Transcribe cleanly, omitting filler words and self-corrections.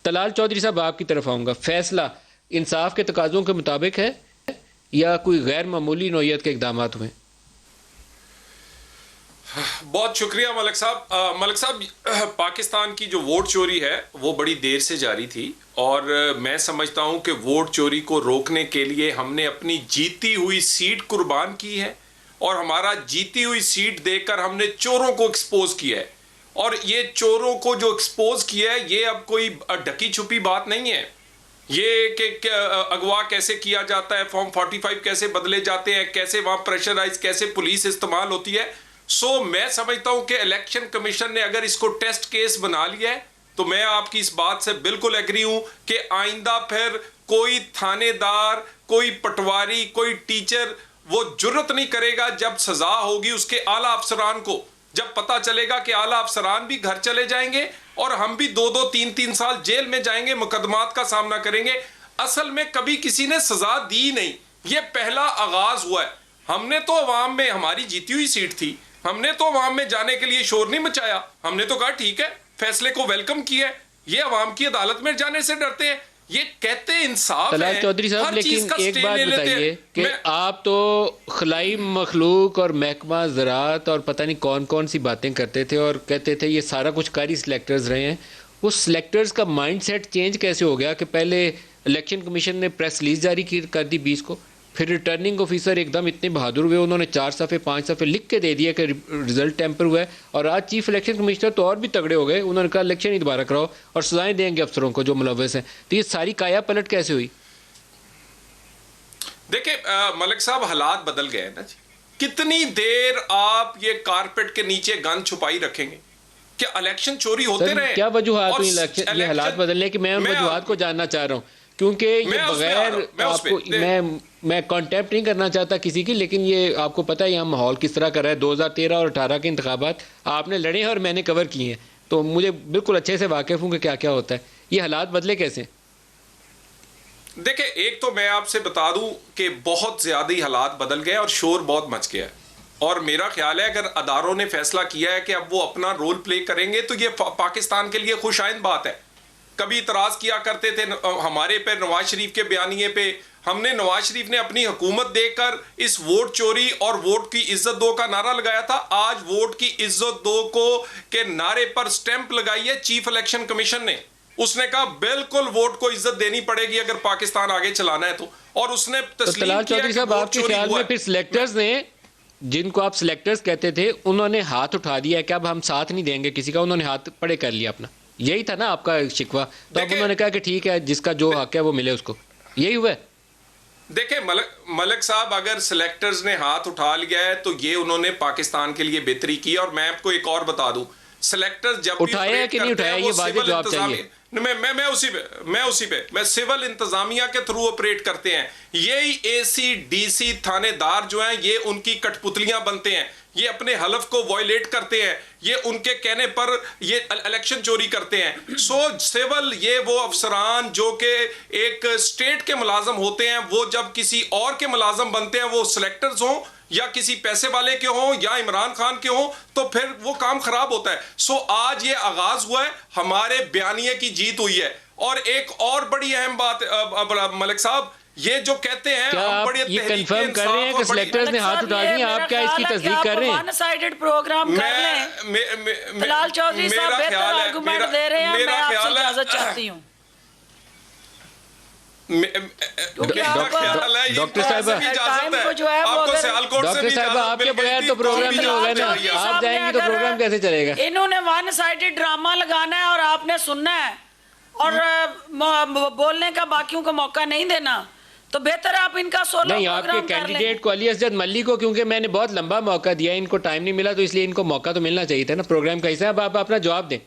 तलाल चौधरी साहब, आपकी तरफ आऊँगा। फैसला इंसाफ के तकाज़ों के मुताबिक है या कोई गैर मामूली नौयत के इक़दाम हुए? बहुत शुक्रिया मलिक साहब। मलिक साहब, पाकिस्तान की जो वोट चोरी है वो बड़ी देर से जारी थी और मैं समझता हूं कि वोट चोरी को रोकने के लिए हमने अपनी जीती हुई सीट कुर्बान की है और हमारा जीती हुई सीट देकर हमने चोरों को एक्सपोज किया है। और ये चोरों को जो एक्सपोज किया है ये अब कोई ढकी छुपी बात नहीं है। ये कि अगवा कैसे किया जाता है, फॉर्म 45 कैसे बदले जाते हैं, कैसे वहां प्रेशराइज, कैसे पुलिस इस्तेमाल होती है। मैं समझता हूं कि इलेक्शन कमीशन ने अगर इसको टेस्ट केस बना लिया है तो मैं आपकी इस बात से बिल्कुल एग्री हूं कि आइंदा फिर कोई थानेदार, कोई पटवारी, कोई टीचर वो जुर्रत नहीं करेगा, जब सजा होगी उसके आला अफसरान को, जब पता चलेगा कि आला अफसरान भी घर चले जाएंगे और हम भी 2-2, 3-3 साल जेल में जाएंगे, मुकदमात का सामना करेंगे। असल में कभी किसी ने सजा दी नहीं, ये पहला आगाज हुआ है। हमने तो अवाम में, हमारी जीती हुई सीट थी, हमने तो अवाम में जाने के लिए शोर नहीं मचाया। हमने तो कहा ठीक है, फैसले को वेलकम किया है। ये अवाम की अदालत में जाने से डरते हैं, ये कहते हैं इंसाफ है। तलाल चौधरी साहब, लेकिन एक बात बताइए कि आप तो खलाई मखलूक और महकमा ज़राअत और पता नहीं कौन कौन सी बातें करते थे और कहते थे ये सारा कुछ कारी सिलेक्टर्स रहे हैं। वो सिलेक्टर्स का माइंडसेट चेंज कैसे हो गया कि पहले इलेक्शन कमीशन ने प्रेस रिलीज जारी कर दी 20 को, फिर रिटर्निंग ऑफिसर एकदम इतने बहादुर हुए, उन्होंने 4 सफ़े 5 सफ़े लिख के दे दिया कि रिजल्ट टेम्पर हुआ है, और आज चीफ इलेक्शन कमिश्नर तो और भी तगड़े हो गए, उन्होंने कहा इलेक्शन ही दोबारा कराओ और सजाएं देंगे अफसरों को जो मुलव्वस हैं। तो ये सारी काया पलट कैसे हुई? देखिए मलिक साहब, हालात बदल गए हैं ना जी। कितनी देर आप ये कारपेट के नीचे गन छुपाई रखेंगे? क्या इलेक्शन चोरी होते रहे? क्या वजूहात हुई ये हालात बदलने की? मैं उन वजूहात को जानना चाह रहा हूँ, क्योंकि ये बगैर आपको मैं कॉन्टेम्प्ट नहीं करना चाहता किसी की, लेकिन ये आपको पता है यहाँ माहौल किस तरह का रहा है। 2013 और 18 के इंतखाबात आपने लड़े हैं और मैंने कवर किए हैं, तो मुझे बिल्कुल अच्छे से वाकिफ हूँ कि क्या क्या होता है। ये हालात बदले कैसे? देखिए, एक तो मैं आपसे बता दूं कि बहुत ज्यादा ही हालात बदल गए और शोर बहुत मच गया है। और मेरा ख्याल है अगर अदारों ने फैसला किया है कि अब वो अपना रोल प्ले करेंगे तो ये पाकिस्तान के लिए खुशाइंद बात है। कभी इतराज किया करते थे हमारे पे, नवाज शरीफ के बयानिए पे। हमने, नवाज शरीफ ने अपनी हुकूमत देकर इस वोट चोरी और वोट की इज्जत दो का नारा लगाया था। आज वोट की इज्जत दो को के नारे पर स्टैंप लगाई है चीफ इलेक्शन कमीशन ने। उसने कहा बिल्कुल वोट को इज्जत देनी पड़ेगी अगर पाकिस्तान आगे चलाना है तो। और उसने तस्लीम किया। चौधरी साहब, आपके ख्याल में फिर सिलेक्टर्स ने, जिनको आप सिलेक्टर्स कहते थे, उन्होंने हाथ उठा दिया है कि अब हम साथ नहीं देंगे किसी का, उन्होंने हाथ पड़े कर लिया अपना? यही था ना आपका शिकवा? तो अब उन्होंने कहा कि ठीक है, जिसका जो हक है वो मिले उसको, यही हुआ है? देखिए मलिक साहब, अगर सिलेक्टर्स ने हाथ उठा लिया है तो ये उन्होंने पाकिस्तान के लिए बेहतरी की। और मैं आपको एक और बता दूं, सिलेक्टर्स जब उठाया है कि नहीं उठाया, ये बात जवाब चाहिए। मैं सिविल इंतजामिया के थ्रू ऑपरेट करते हैं। यही एसी डीसी थानेदार जो हैं ये उनकी कठपुतलियां बनते हैं, ये अपने हलफ को वॉयलेट करते हैं, ये उनके कहने पर ये इलेक्शन चोरी करते हैं। सिविल ये वो अफसरान जो कि एक स्टेट के मुलाजम होते हैं, वो जब किसी और के मुलाजम बनते हैं, वो सिलेक्टर्स हों या किसी पैसे वाले के हों या इमरान खान के हों, तो फिर वो काम खराब होता है। आज ये आगाज हुआ है, हमारे बयानिए की जीत हुई है। और एक और बड़ी अहम बात मलिक साहब, ये जो कहते हैं क्या आप ये कंफर्म कर रहे हैं कि सिलेक्टर्स ने हाथ उठा दिए? आप क्या इसकी तस्दीक कर रहे हैं? वन साइडेड प्रोग्राम कर लें। तलाल चौधरी साहब बेहतर आर्गुमेंट दे रहे हैं, मैं आपसे इजाजत चाहती हूं। डॉक्टर साहब, आपके बगैर तो प्रोग्राम नहीं होगा ना, आप जाएंगे तो प्रोग्राम कैसे चलेगा? इन्होंने वन साइडेड ड्रामा लगाना है और आपने सुनना है और बोलने का बाकियों को मौका नहीं देना, तो बेहतर आप इनका सोलो नहीं। आपके कैंडिडेट को अली असद मल्ली को, क्योंकि मैंने बहुत लंबा मौका दिया, इनको टाइम नहीं मिला, तो इसलिए इनको मौका तो मिलना चाहिए था ना प्रोग्राम का हिस्सा। अब आप अपना जवाब दें।